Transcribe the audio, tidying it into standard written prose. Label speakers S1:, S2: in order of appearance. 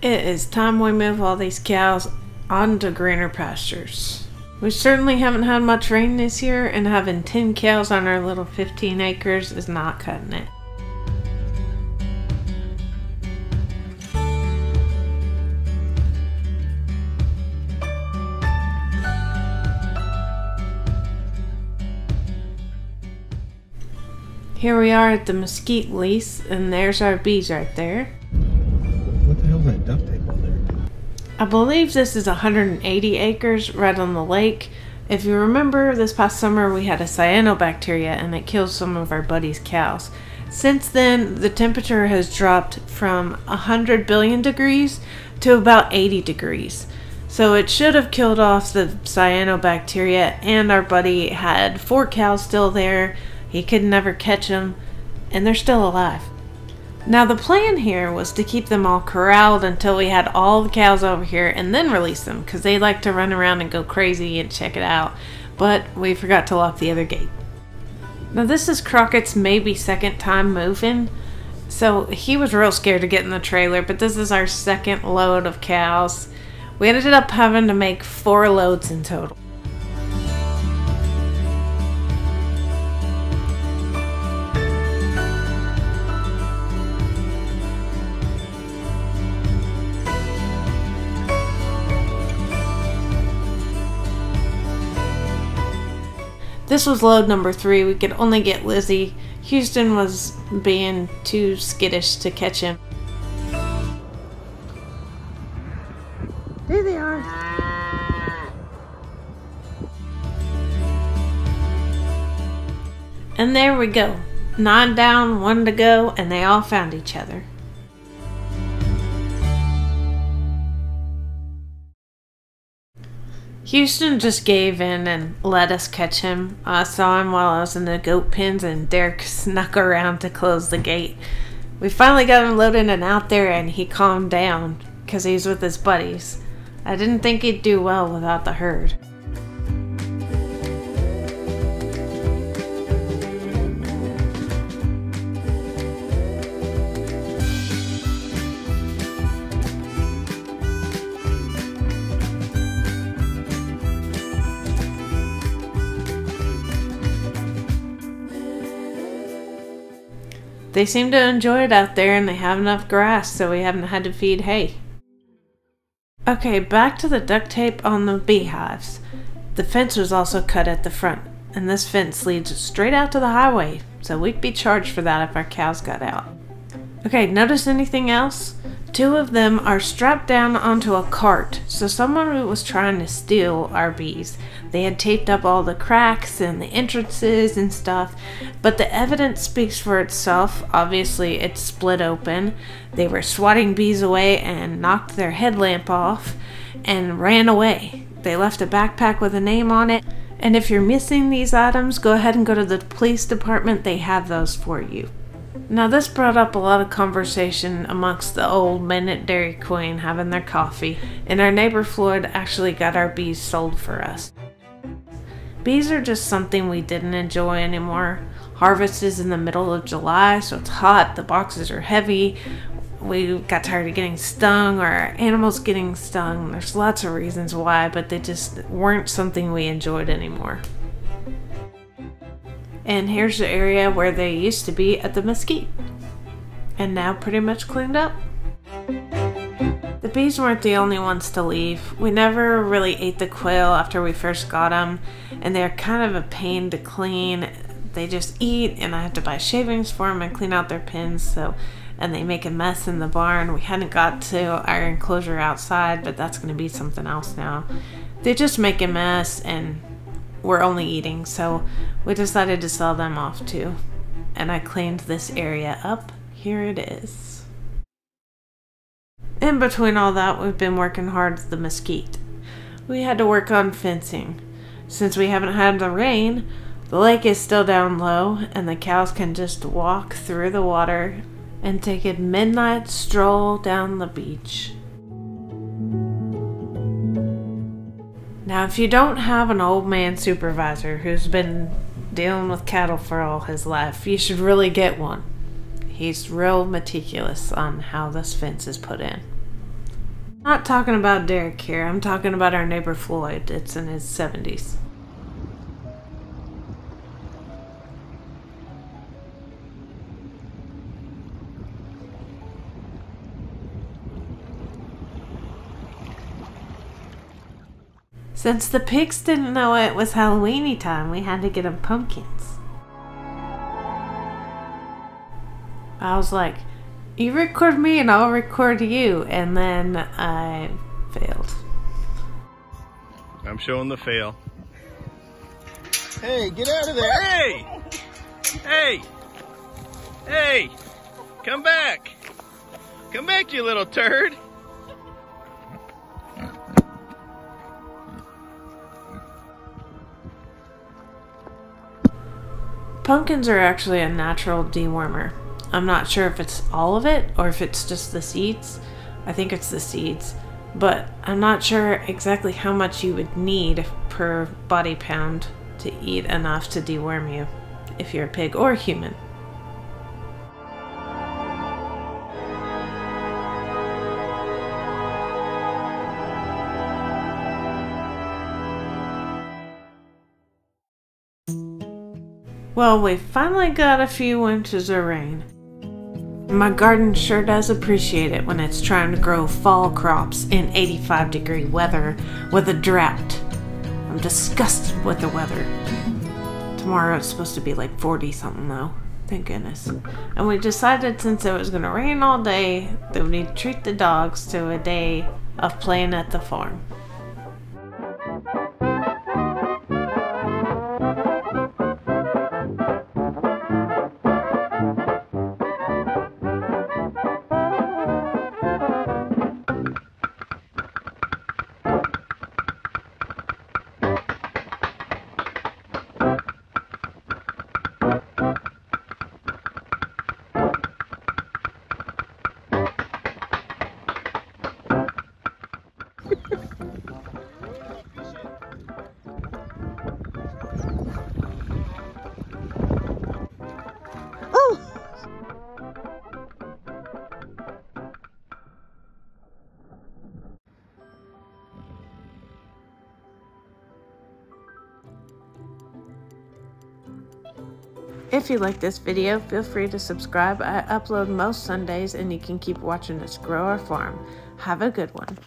S1: It is time we move all these cows onto greener pastures. We certainly haven't had much rain this year, and having 10 cows on our little 15 acres is not cutting it. Here we are at the mesquite lease, and there's our bees right there.
S2: What the hell is that duct tape on there?
S1: I believe this is 180 acres right on the lake. If you remember, this past summer we had a cyanobacteria and it killed some of our buddies' cows. Since then, the temperature has dropped from 100 billion degrees to about 80 degrees. So it should have killed off the cyanobacteria, and our buddy had 4 cows still there. He could never catch them, and they're still alive. Now the plan here was to keep them all corralled until we had all the cows over here and then release them, because they like to run around and go crazy and check it out. But we forgot to lock the other gate. Now this is Crockett's maybe second time moving, so he was real scared to get in the trailer, but this is our second load of cows. We ended up having to make 4 loads in total. This was load number 3. We could only get Lizzie. Houston was being too skittish to catch him. There they are. And there we go. 9 down, 1 to go, and they all found each other. Houston just gave in and let us catch him. I saw him while I was in the goat pens, and Derek snuck around to close the gate. We finally got him loaded and out there, and he calmed down because he's with his buddies. I didn't think he'd do well without the herd. They seem to enjoy it out there, and they have enough grass, so we haven't had to feed hay. Okay, back to the duct tape on the beehives. The fence was also cut at the front, and this fence leads straight out to the highway, so we'd be charged for that if our cows got out. Okay, notice anything else? 2 of them are strapped down onto a cart, so someone was trying to steal our bees. They had taped up all the cracks and the entrances and stuff, but the evidence speaks for itself. Obviously, it's split open. They were swatting bees away and knocked their headlamp off and ran away. They left a backpack with a name on it, and if you're missing these items, go ahead and go to the police department. They have those for you. Now this brought up a lot of conversation amongst the old men at Dairy Queen having their coffee, and our neighbor Floyd actually got our bees sold for us. Bees are just something we didn't enjoy anymore. Harvest is in the middle of July, so it's hot, the boxes are heavy, we got tired of getting stung, or our animals getting stung. There's lots of reasons why, but they just weren't something we enjoyed anymore. And here's the area where they used to be at the mesquite, and now pretty much cleaned up. The bees weren't the only ones to leave. We never really ate the quail after we first got them, and they're kind of a pain to clean. They just eat, and I have to buy shavings for them and clean out their pens, and they make a mess in the barn. We hadn't got to our enclosure outside, but that's going to be something else now. They just make a mess, and we're only eating, so we decided to sell them off too. And I cleaned this area up. Here it is. In between all that, we've been working hard at the mesquite. We had to work on fencing. Since we haven't had the rain, the lake is still down low, and the cows can just walk through the water and take a midnight stroll down the beach. Now, if you don't have an old man supervisor who's been dealing with cattle for all his life, you should really get one. He's real meticulous on how this fence is put in. Not talking about Derek here, I'm talking about our neighbor Floyd. It's in his 70s. Since the pigs didn't know it was Halloweeny time, we had to get them pumpkins. I was like, you record me and I'll record you, and then I failed.
S3: I'm showing the fail.
S2: Hey, get out of there!
S3: Hey! Hey! Hey! Come back! Come back, you little turd!
S1: Pumpkins are actually a natural dewormer. I'm not sure if it's all of it or if it's just the seeds. I think it's the seeds, but I'm not sure exactly how much you would need per body pound to eat enough to deworm you, if you're a pig or a human. Well, we finally got a few inches of rain. My garden sure does appreciate it when it's trying to grow fall crops in 85-degree weather with a drought. I'm disgusted with the weather. Tomorrow it's supposed to be like 40-something though. Thank goodness. And we decided since it was going to rain all day that we need to treat the dogs to a day of playing at the farm. If you like this video, feel free to subscribe. I upload most Sundays and you can keep watching us grow our farm. Have a good one.